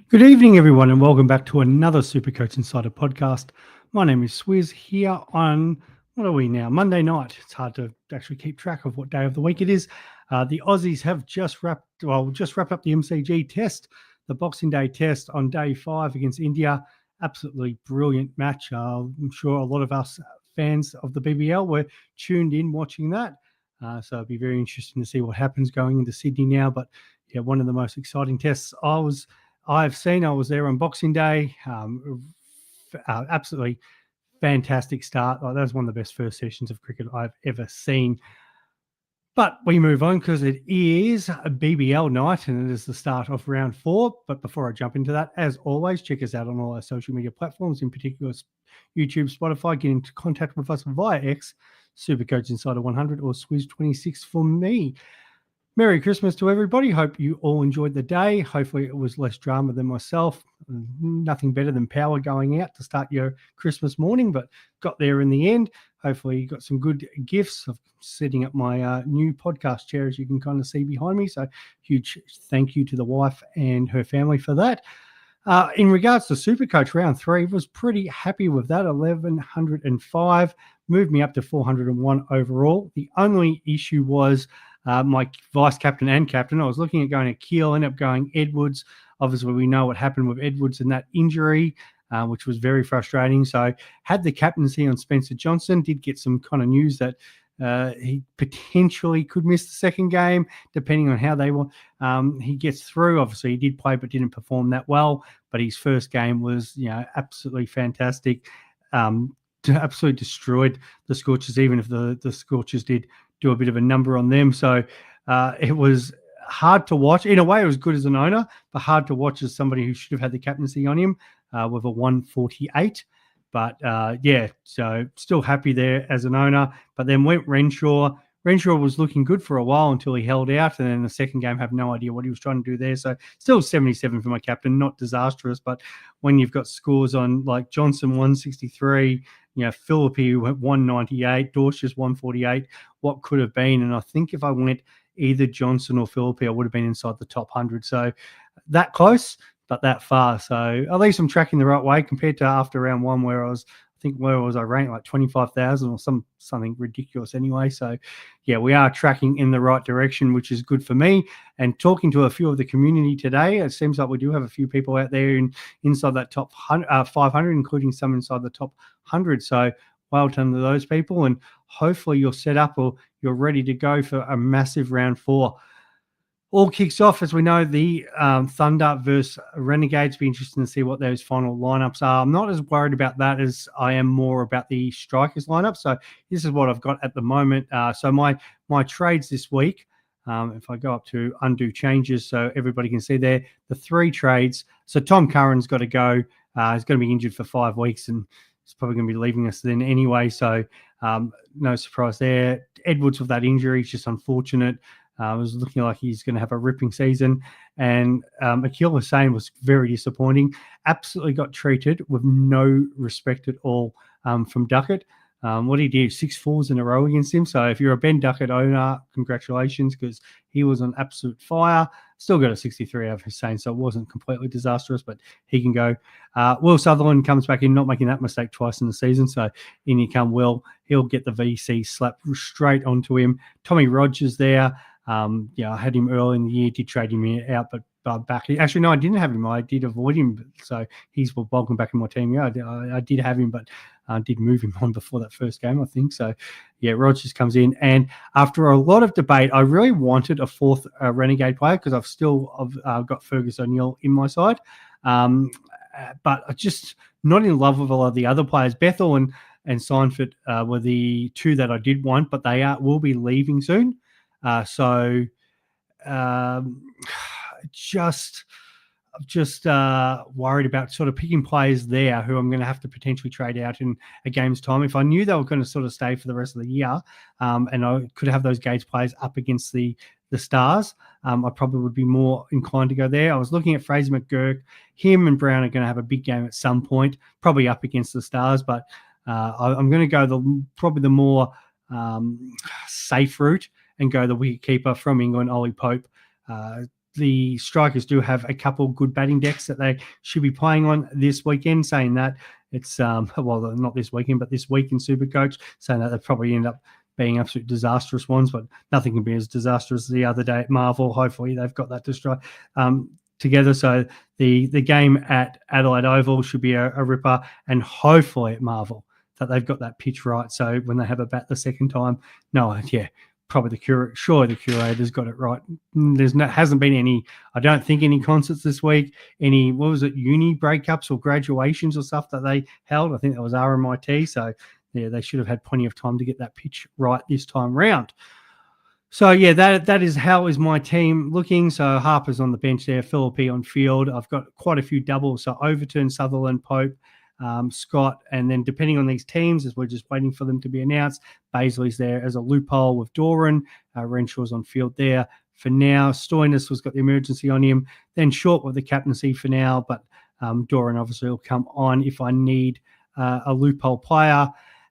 Good evening, everyone, and welcome back to another Supercoach Insider podcast. My name is Swizz here on, what are we now? Monday night. It's hard to actually keep track of what day of the week it is. The Aussies have just wrapped up the MCG test, the Boxing Day test on day 5 against India. Absolutely brilliant match. I'm sure a lot of us fans of the BBL were tuned in watching that. So it'll be very interesting to see what happens going into Sydney now. But yeah, one of the most exciting tests I've seen. I was there on Boxing Day. Absolutely fantastic start. That was one of the best first sessions of cricket I've ever seen. But we move on because it is a BBL night and it is the start of round 4. But before I jump into that, as always, check us out on all our social media platforms, in particular YouTube, Spotify. Get into contact with us via X, Supercoach Insider 100 or Swizz26 for me. Merry Christmas to everybody. Hope you all enjoyed the day. Hopefully it was less drama than myself. Nothing better than power going out to start your Christmas morning, but got there in the end. Hopefully you got some good gifts. I'm setting up my new podcast chair, as you can kind of see behind me. So huge thank you to the wife and her family for that. In regards to Supercoach round 3, was pretty happy with that. 1,105 moved me up to 401 overall. The only issue was my vice captain and captain. I was looking at going to Keel, ended up going Edwards. Obviously, we know what happened with Edwards in that injury, which was very frustrating. So had the captaincy on Spencer Johnson, did get some kind of news that he potentially could miss the second game, depending on how they want. He gets through. Obviously, he did play, but didn't perform that well. But his first game was, absolutely fantastic. Absolutely destroyed the Scorchers, even if the Scorchers did do a bit of a number on them. So it was hard to watch. In a way, it was good as an owner, but hard to watch as somebody who should have had the captaincy on him with a 148. But so still happy there as an owner. But then went Renshaw. Renshaw was looking good for a while until he held out. And then the second game, have no idea what he was trying to do there. So still 77 for my captain, not disastrous. But when you've got scores on like Johnson 163, Philippi went 198, Dorsch's 148, what could have been. And I think if I went either Johnson or Philippi, I would have been inside the top 100. So that close, but that far. So at least I'm tracking the right way compared to after round 1 where I ranked like 25,000 or something ridiculous anyway. So yeah, we are tracking in the right direction, which is good for me. And talking to a few of the community today, it seems like we do have a few people out there inside that top 500, including some inside the top 100. So well done to those people. And hopefully you're set up or you're ready to go for a massive round 4. All kicks off, as we know, the Thunder versus Renegades. Be interesting to see what those final lineups are. I'm not as worried about that as I am more about the strikers lineup. So this is what I've got at the moment. So my trades this week, if I go up to undo changes so everybody can see there, the 3 trades. So Tom Curran's got to go. He's going to be injured for 5 weeks and he's probably going to be leaving us then anyway. So no surprise there. Edwards with that injury is just unfortunate. It was looking like he's going to have a ripping season. And Akil Hussain was very disappointing. Absolutely got treated with no respect at all from Duckett. What he did, 6 fours in a row against him. So if you're a Ben Duckett owner, congratulations, because he was on absolute fire. Still got a 63 out of Hussain, so it wasn't completely disastrous, but he can go. Will Sutherland comes back in, not making that mistake twice in the season. So in you come Will. He'll get the VC slap straight onto him. Tommy Rogers there. I had him early in the year, did trade him out, but back. Actually, no, I didn't have him. I did avoid him. So he's welcome back in my team. Yeah, I did have him, but I did move him on before that first game, I think. So, yeah, Rogers comes in. And after a lot of debate, I really wanted a 4th Renegade player because I've got Fergus O'Neill in my side. But I just not in love with a lot of the other players. Bethel and Seinfeld were the 2 that I did want, but they will be leaving soon. So just worried about sort of picking players there who I'm going to have to potentially trade out in a game's time. If I knew they were going to sort of stay for the rest of the year, and I could have those Gates players up against the Stars, I probably would be more inclined to go there. I was looking at Fraser McGurk. Him and Brown are going to have a big game at some point, probably up against the Stars, but I'm going to go probably the more safe route and go the wicketkeeper from England, Ollie Pope. the Strikers do have a couple good batting decks that they should be playing on this weekend. Saying that it's well, not this weekend, but this week in Supercoach. Saying that they probably end up being absolute disastrous ones, but nothing can be as disastrous as the other day at Marvel. Hopefully, they've got that together. So the game at Adelaide Oval should be a ripper, and hopefully at Marvel that they've got that pitch right. So when they have a bat the second time, probably the curator's got it right. Hasn't been any, I don't think, any concerts this week, any, uni breakups or graduations or stuff that they held. I think that was RMIT. So yeah, they should have had plenty of time to get that pitch right this time round. So yeah, that is how is my team looking. So Harper's on the bench there, Philippi on field. I've got quite a few doubles. So Overton, Sutherland, Pope, Scott, and then depending on these teams, as we're just waiting for them to be announced, Baisley's there as a loophole with Doran. Renshaw's on field there for now. Stoinis has got the emergency on him. Then Short with the captaincy for now, but Doran obviously will come on if I need a loophole player.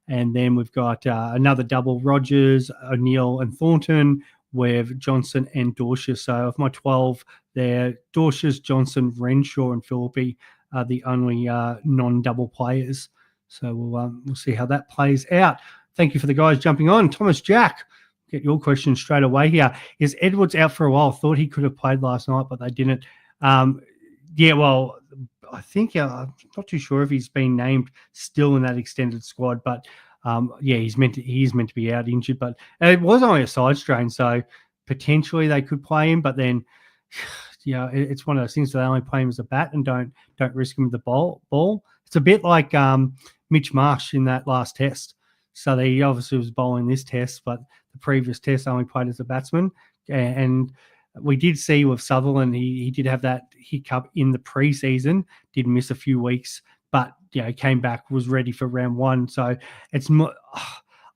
And then we've got another double, Rogers, O'Neill and Thornton with Johnson and Dorsius. So of my 12 there, Dorsius, Johnson, Renshaw and Philippi are the only non-double players. So we'll see how that plays out. Thank you for the guys jumping on. Thomas Jack, get your question straight away here. Is Edwards out for a while? Thought he could have played last night, but they didn't. Well, I think I'm not too sure if he's been named still in that extended squad, but he's meant to be out injured. But it was only a side strain, so potentially they could play him. But then, it's one of those things that they only play him as a bat and don't risk him with the ball. It's a bit like Mitch Marsh in that last test. So he obviously was bowling this test, but the previous test only played as a batsman. And we did see with Sutherland, he did have that hiccup in the preseason, did miss a few weeks, but came back, was ready for round one. So it's more,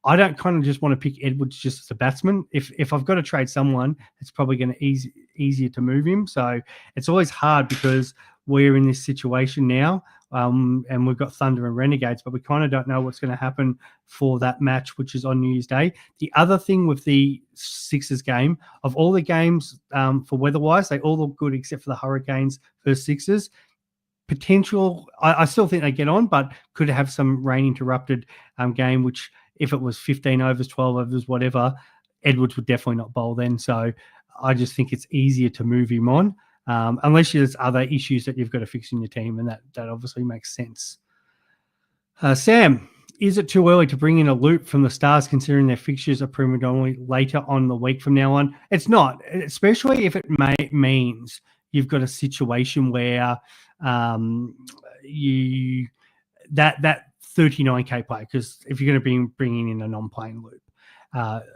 I don't kind of just want to pick Edwards just as a batsman. If I've got to trade someone, it's probably going to easier to move him. So it's always hard because we're in this situation now, and we've got Thunder and Renegades, but we kind of don't know what's going to happen for that match, which is on New Year's Day. The other thing with the Sixers game, of all the games for weather-wise, they all look good except for the Hurricanes versus Sixers. Potential, I still think they get on, but could have some rain-interrupted game, which if it was 15 overs, 12 overs, whatever, Edwards would definitely not bowl then. So I just think it's easier to move him on. Unless there's other issues that you've got to fix in your team, and that obviously makes sense. Sam, is it too early to bring in a loop from the Stars considering their fixtures are predominantly later on the week from now on? It's not, especially if it means you've got a situation where that 39K play, because if you're going to be bringing in a non-playing loop,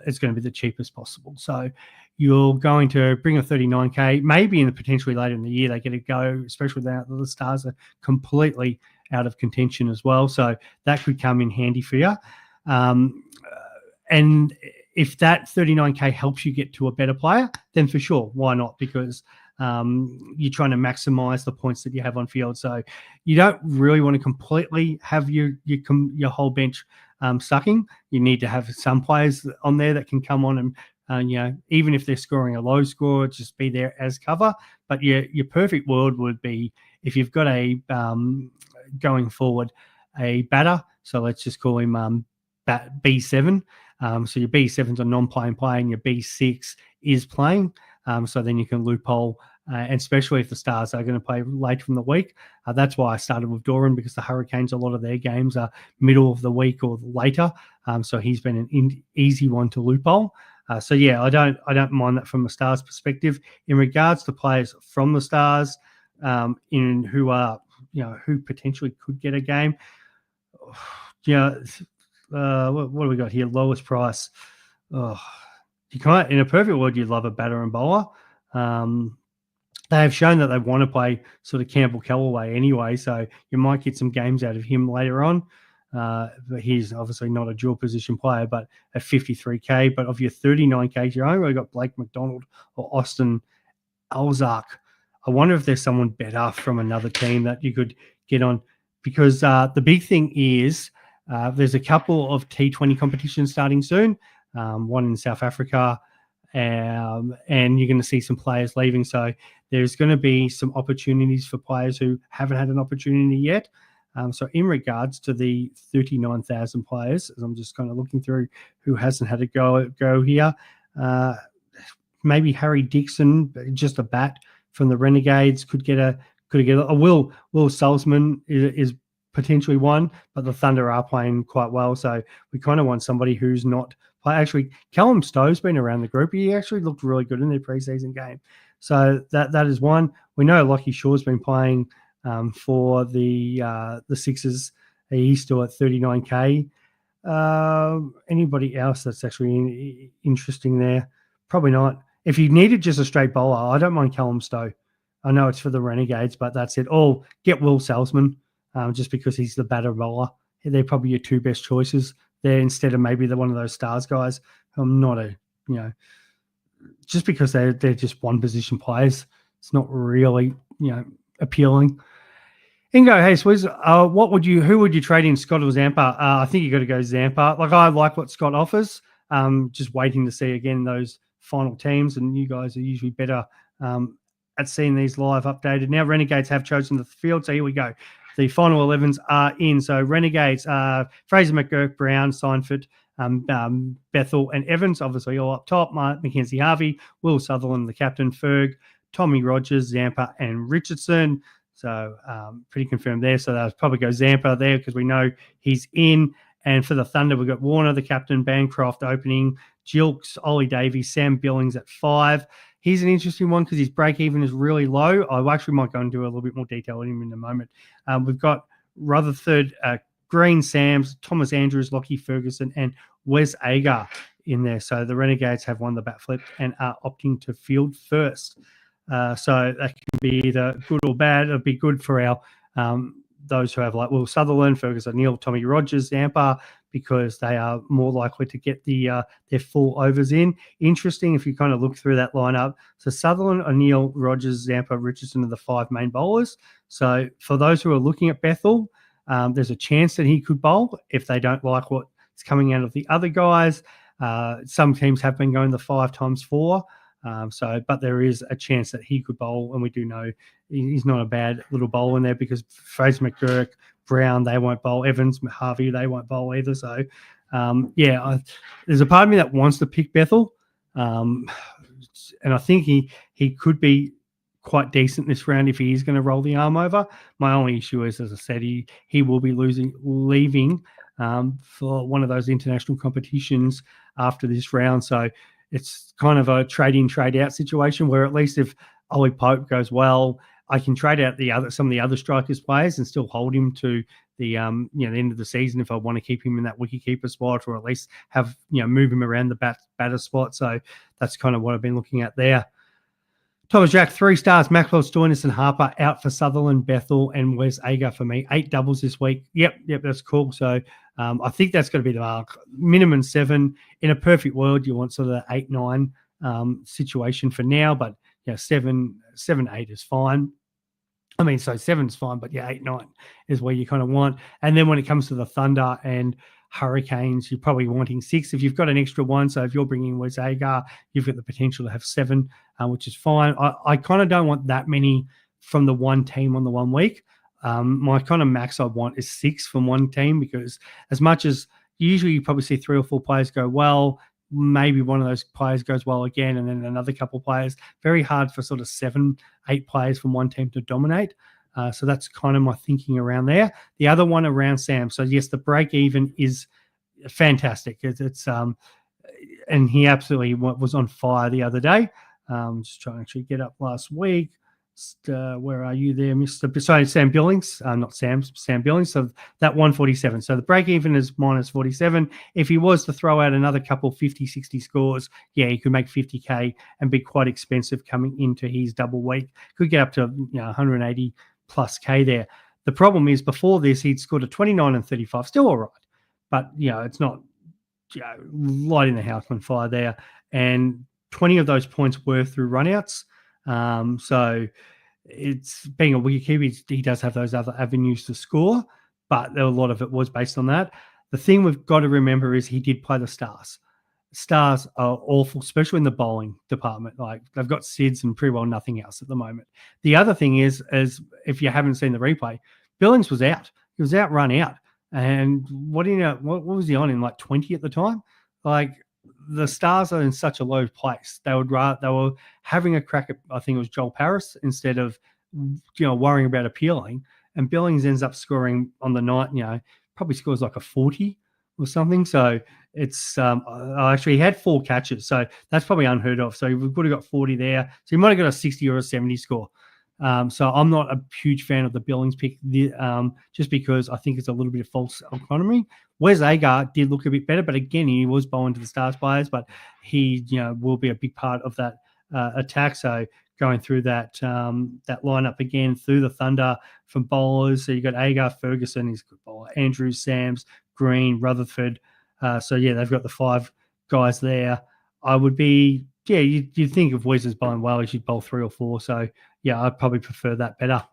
it's going to be the cheapest possible. So you're going to bring a 39K, maybe in the potentially later in the year they get to go, especially now that the Stars are completely out of contention as well. So that could come in handy for you. And if that 39K helps you get to a better player, then for sure, why not? Because you're trying to maximize the points that you have on field. So you don't really want to completely have your whole bench sucking. You need to have some players on there that can come on and even if they're scoring a low score, just be there as cover. But your perfect world would be if you've got a going forward a batter. So let's just call him B7. So your B7's a non-playing player and your B6 is playing. So then you can loophole, and especially if the Stars are going to play later in the week. That's why I started with Doran, because the Hurricanes, a lot of their games are middle of the week or later. So he's been an easy one to loophole. So yeah, I don't mind that from the Stars perspective. In regards to players from the Stars, in who are who potentially could get a game, what do we got here? Lowest price. You can't, in a perfect world, you'd love a batter and bowler. They have shown that they want to play sort of Campbell Callaway anyway, so you might get some games out of him later on. But he's obviously not a dual position player, but at 53K. But of your 39K, you only got Blake McDonald or Austin Alzark. I wonder if there's someone better from another team that you could get on, because the big thing is there's a couple of T20 competitions starting soon, one in South Africa and you're going to see some players leaving. So there's going to be some opportunities for players who haven't had an opportunity yet. So in regards to the 39,000 players, as I'm just kind of looking through who hasn't had a go here, maybe Harry Dixon, just a bat from the Renegades, could get a Will Salzman is potentially one, but the Thunder are playing quite well. So we kind of want somebody who's not actually. Callum Stowe's been around the group. He actually looked really good in their preseason game. So that is one. We know Lockie Shaw's been playing for the Sixers. He's still at 39K. Anybody else that's actually interesting there? Probably not. If you needed just a straight bowler, I don't mind Callum Stowe. I know it's for the Renegades, but that's it. Or get Will Salzman, just because he's the batter bowler. They're probably your two best choices there instead of maybe one of those Stars guys. I'm not just because they're just one position players. It's not really, appealing. Ingo, hey, Swizz, who would you trade in, Scott or Zampa? I think you got to go Zampa. Like, I like what Scott offers. Just waiting to see again those final teams, and you guys are usually better at seeing these live updated. Now Renegades have chosen the field, so here we go. The final 11s are in. So Renegades, Fraser McGurk, Brown, Seinfeld, Bethel, and Evans, obviously all up top. Mackenzie Harvey, Will Sutherland, the captain, Ferg, Tommy Rogers, Zampa, and Richardson. So pretty confirmed there. So that'll probably go Zampa there because we know he's in. And for the Thunder, we've got Warner, the captain, Bancroft opening, Jilks, Ollie Davies, Sam Billings at 5. He's an interesting one because his break-even is really low. I actually might go and do a little bit more detail on him in a moment. We've got Rutherford, Green, Sams, Thomas Andrews, Lockie Ferguson, and Wes Agar in there. So the Renegades have won the bat flip and are opting to field first. So that can be either good or bad. It'll be good for our those who have like Will Sutherland, Ferguson, Neil, Tommy Rogers, Zampa, because they are more likely to get their full overs in. Interesting if you kind of look through that lineup. So Sutherland, O'Neill, Rogers, Zampa, Richardson are the 5 main bowlers. So for those who are looking at Bethel, there's a chance that he could bowl if they don't like what's coming out of the other guys. Some teams have been going the 5x4. But there is a chance that he could bowl, and we do know he's not a bad little bowler in there because Fraser McGurk, Brown, they won't bowl. Evans, Harvey, they won't bowl either. So, there's a part of me that wants to pick Bethel, and I think he could be quite decent this round if he is going to roll the arm over. My only issue is, as I said, he will be leaving for one of those international competitions after this round. So it's kind of a trade-in, trade-out situation where at least if Ollie Pope goes well, I can trade out some of the other strikers players and still hold him to the the end of the season if I want to keep him in that wicketkeeper spot, or at least have move him around the batter spot. So that's kind of what I've been looking at there. Thomas Jack, 3 stars. Maxwell, Stoinis, and Harper out for Sutherland, Bethel, and Wes Agar for me. 8 doubles this week. Yep, that's cool. So I think that's going to be the mark. Minimum 7. In a perfect world, you want sort of the 8-9 situation for now, but 7-8 is fine. I mean, so 7 is fine, but 8-9 is where you kind of want. And then when it comes to the Thunder and Hurricanes, you're probably wanting 6 if you've got an extra 1. So if you're bringing Wes Agar, you've got the potential to have 7, which is fine. I kind of don't want that many from the one team on the 1 week. My kind of max I want is 6 from one team, because as much as usually you probably see 3 or 4 players go well, maybe one of those players goes well again, and then another couple of players. Very hard for sort of 7, 8 players from one team to dominate. So that's kind of my thinking around there. The other one around Sam. So yes, the break even is fantastic. It's and he absolutely was on fire the other day. Just trying to actually get up last week. Where are you there, Mr. Sorry, Sam Billings, not Sam Billings. So that 147. So the break even is minus 47. If he was to throw out another couple 50, 60 scores, he could make 50K and be quite expensive coming into his double week. Could get up to 180 plus K there. The problem is before this, he'd scored a 29 and 35, still all right. But, it's not lighting the house on fire there. And 20 of those points were through runouts. So it's being a wicketkeeper, he does have those other avenues to score, but a lot of it was based on that. The thing we've got to remember is he did play the Stars. Stars are awful, especially in the bowling department. Like they've got Sids and pretty well nothing else at the moment. The other thing is if you haven't seen the replay, Billings was out. He was out, run out. And what do you know? What was he on in like 20 at the time? Like the Stars are in such a low place. They were having a crack at, I think it was Joel Paris, instead of worrying about appealing. And Billings ends up scoring on the night, probably scores like a 40 or something. So it's actually he had 4 catches, so that's probably unheard of. So we would have got 40 there. So he might have got a 60 or a 70 score. So I'm not a huge fan of the Billings pick, just because I think it's a little bit of false economy. Wes Agar did look a bit better, but again, he was bowling to the Stars players, but he will be a big part of that attack. So going through that lineup again through the Thunder from bowlers. So you got Agar, Ferguson, he's a good bowler, Andrews, Sams, Green, Rutherford. So yeah, they've got the 5 guys there. I would be, you'd think if Wes is bowling well, he should bowl 3 or 4. So yeah, I'd probably prefer that better.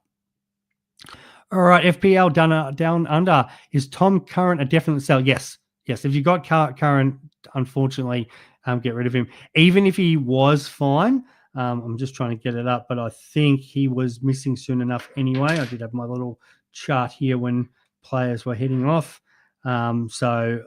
All right, FPL down under. Is Tom Curran a definite sell? Yes. If you got Curran, unfortunately, get rid of him. Even if he was fine, I'm just trying to get it up, but I think he was missing soon enough anyway. I did have my little chart here when players were heading off. So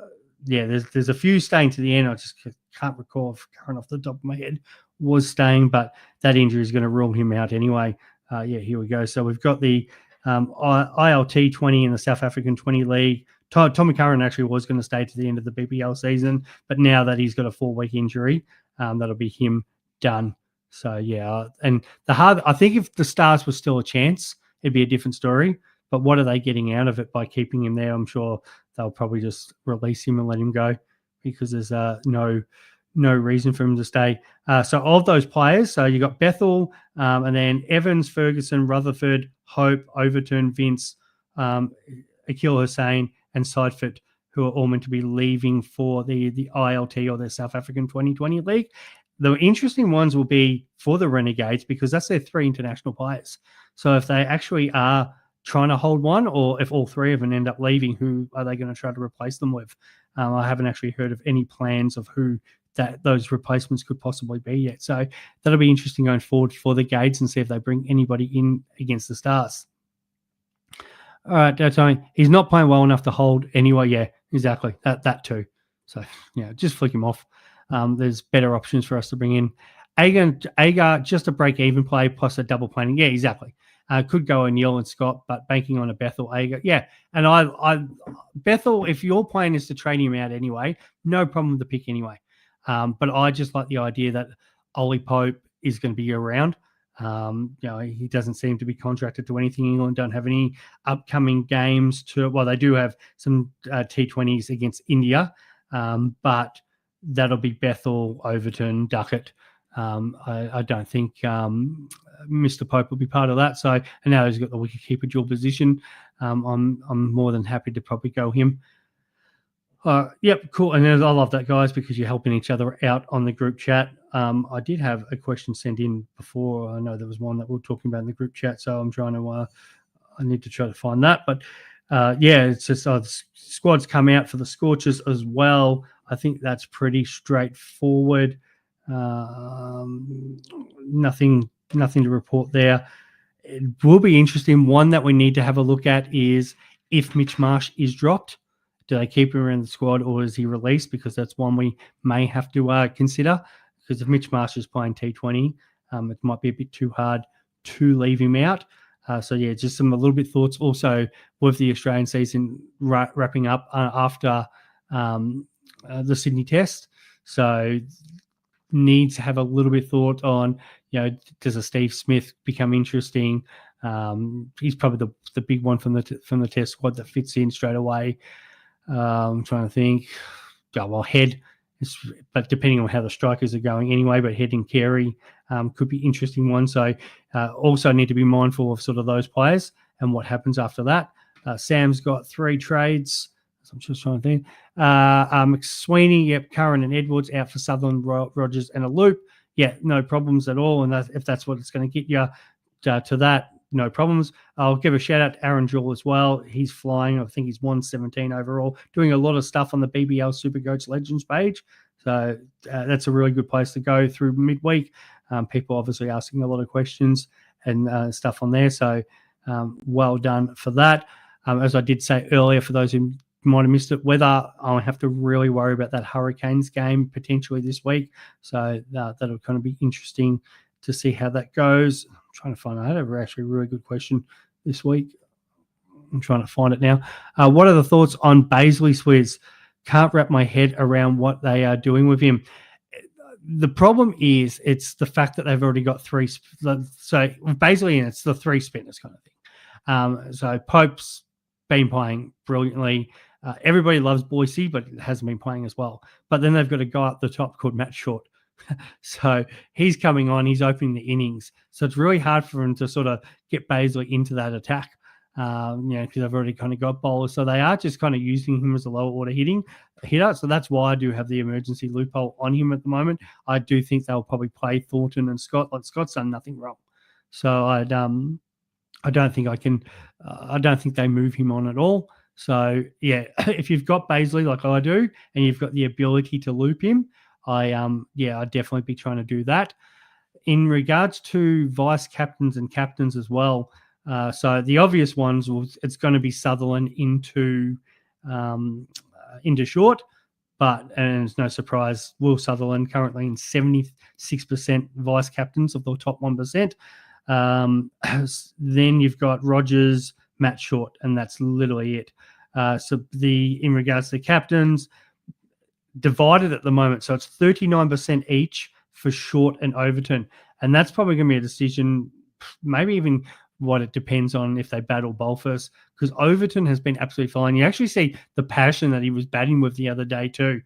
yeah, there's a few staying to the end. I just can't recall if Curran off the top of my head was staying, but that injury is going to rule him out anyway. Here we go. So we've got the ILT 20 in the South African 20 League. Tommy Curran actually was going to stay to the end of the BBL season, but now that he's got a 4-week injury, that'll be him done. So yeah, and I think if the Stars was still a chance, it'd be a different story. But what are they getting out of it by keeping him there? I'm sure they'll probably just release him and let him go because there's no reason for him to stay. So of those players, so you got Bethel, and then Evans, Ferguson, Rutherford, Hope, Overton, Vince, Akil Hussain, and Seidford, who are all meant to be leaving for the ILT or the South African 2020 League. The interesting ones will be for the Renegades because that's their 3 international players. So if they actually are trying to hold one, or if all 3 of them end up leaving, who are they going to try to replace them with? I haven't actually heard of any plans of who those replacements could possibly be yet. So that'll be interesting going forward for the Gades and see if they bring anybody in against the Stars. All right, that's he's not playing well enough to hold anyway. Yeah, exactly. That too. So just flick him off. There's better options for us to bring in. Agar, just a break-even play plus a double planning. Yeah, exactly. Could go O'Neill and Scott, but banking on a Bethel Agar. Yeah, and I Bethel, if your plan is to trade him out anyway, no problem with the pick anyway. But I just like the idea that Ollie Pope is going to be around. He doesn't seem to be contracted to anything. England don't have any upcoming games they do have some T20s against India, but that'll be Bethel, Overton, Duckett. I don't think Mr. Pope will be part of that. So, and now he's got the wicketkeeper dual position. I'm more than happy to probably go him. Yep, cool. And I love that, guys, because you're helping each other out on the group chat. I did have a question sent in before. I know there was one that we were talking about in the group chat, so I'm trying to I need to try to find that. But it's just the squads come out for the Scorchers as well. I think that's pretty straightforward. Nothing to report there. It will be interesting. One that we need to have a look at is if Mitch Marsh is dropped. Do they keep him around the squad or is he released? Because that's one we may have to consider. Because if Mitch Marsh is playing T20, it might be a bit too hard to leave him out. Just a little bit thoughts. Also, with the Australian season wrapping up after the Sydney Test, so needs to have a little bit thought on, does a Steve Smith become interesting? He's probably the big one from the Test squad that fits in straight away. I'm trying to think. Head, but depending on how the strikers are going anyway, but Head and Carey could be interesting ones. So also need to be mindful of sort of those players and what happens after that. Sam's got 3 trades. So I'm just trying to think. McSweeney, Curran and Edwards out for Sutherland, Rogers and a loop. Yeah, no problems at all. And if that's what it's going to get you to that, no problems. I'll give a shout out to Aaron Jewell as well. He's flying. I think he's 117 overall, doing a lot of stuff on the BBL Supercoach Legends page. So that's a really good place to go through midweek. People obviously asking a lot of questions and stuff on there. So well done for that. As I did say earlier, for those who might have missed it, whether I'll have to really worry about that Hurricanes game potentially this week. So that'll kind of be interesting to see how that goes. I'm trying to find out. I had actually a really good question this week. I'm trying to find it now. What are the thoughts on Baisley Swizz? Can't wrap my head around what they are doing with him. The problem is it's the fact that they've already got three. So basically, it's the three spinners kind of thing. So Pope's been playing brilliantly. Everybody loves Boise, but hasn't been playing as well. But then they've got a guy up the top called Matt Short. So he's coming on. He's opening the innings. So it's really hard for him to sort of get Baisley into that attack. Because they've already kind of got bowlers. So they are just kind of using him as a lower order hitter. So that's why I do have the emergency loophole on him at the moment. I do think they'll probably play Thornton and Scott. Like Scott's done nothing wrong. So I don't think I can. I don't think they move him on at all. So yeah, if you've got Baisley like I do, and you've got the ability to loop him, I'd definitely be trying to do that. In regards to vice captains and captains as well, so the obvious ones, it's going to be Sutherland into Short, and it's no surprise, Will Sutherland currently in 76% vice captains of the top 1%. Then you've got Rogers, Matt Short, and that's literally it. In regards to captains, divided at the moment, so it's 39% each for Short and Overton, and that's probably going to be a decision, maybe even what it depends on if they bat or bowl first, because Overton has been absolutely fine. You actually see the passion that he was batting with the other day too.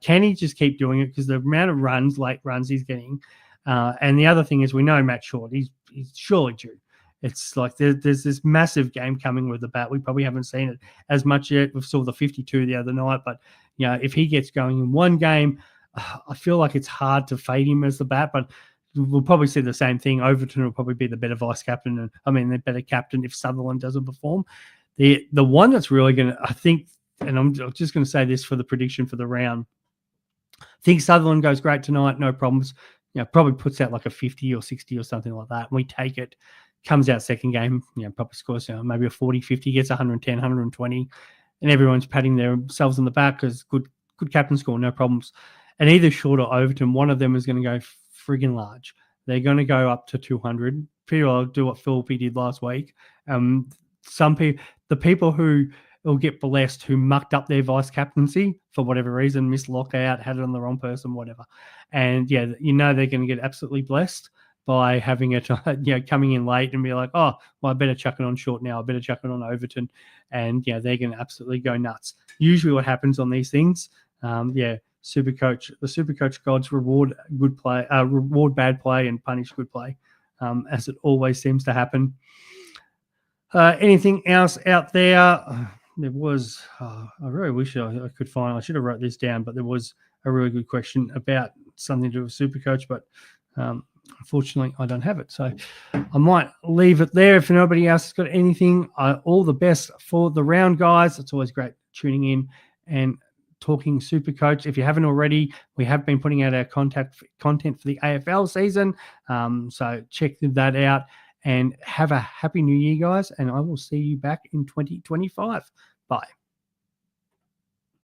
Can he just keep doing it? Because the amount of late runs he's getting. And the other thing is we know Matt Short, he's surely due. It's like there's this massive game coming with the bat. We probably haven't seen it as much yet. We saw the 52 the other night, but if he gets going in one game, I feel like it's hard to fade him as the bat, but we'll probably see the same thing. Overton will probably be the better vice captain, the better captain if Sutherland doesn't perform. The one that's really going to, I think, and I'm just going to say this for the prediction for the round, I think Sutherland goes great tonight, no problems. Probably puts out like a 50 or 60 or something like that. And we take it, comes out second game, probably scores maybe a 40, 50, gets 110, 120, and everyone's patting themselves on the back because good captain score, no problems. And either Short or Overton, one of them is going to go friggin' large. They're going to go up to 200. People will do what Philippi did last week. The people who will get blessed who mucked up their vice captaincy for whatever reason, missed lockout, had it on the wrong person, whatever. And they're going to get absolutely blessed by having it, coming in late and be like, oh, well, I better chuck it on Short now. I better chuck it on Overton. And they're going to absolutely go nuts. Usually what happens on these things, the Supercoach gods reward good play, reward bad play and punish good play, as it always seems to happen. Anything else out there? There was, I really wish I could find, I should have wrote this down, but there was a really good question about something to do with Supercoach, but unfortunately I don't have it. So I might leave it there. If nobody else has got anything, all the best for the round, guys. It's always great tuning in and talking Supercoach. If you haven't already, we have been putting out our content for the AFL season. So check that out and have a happy new year, guys. And I will see you back in 2025. Bye.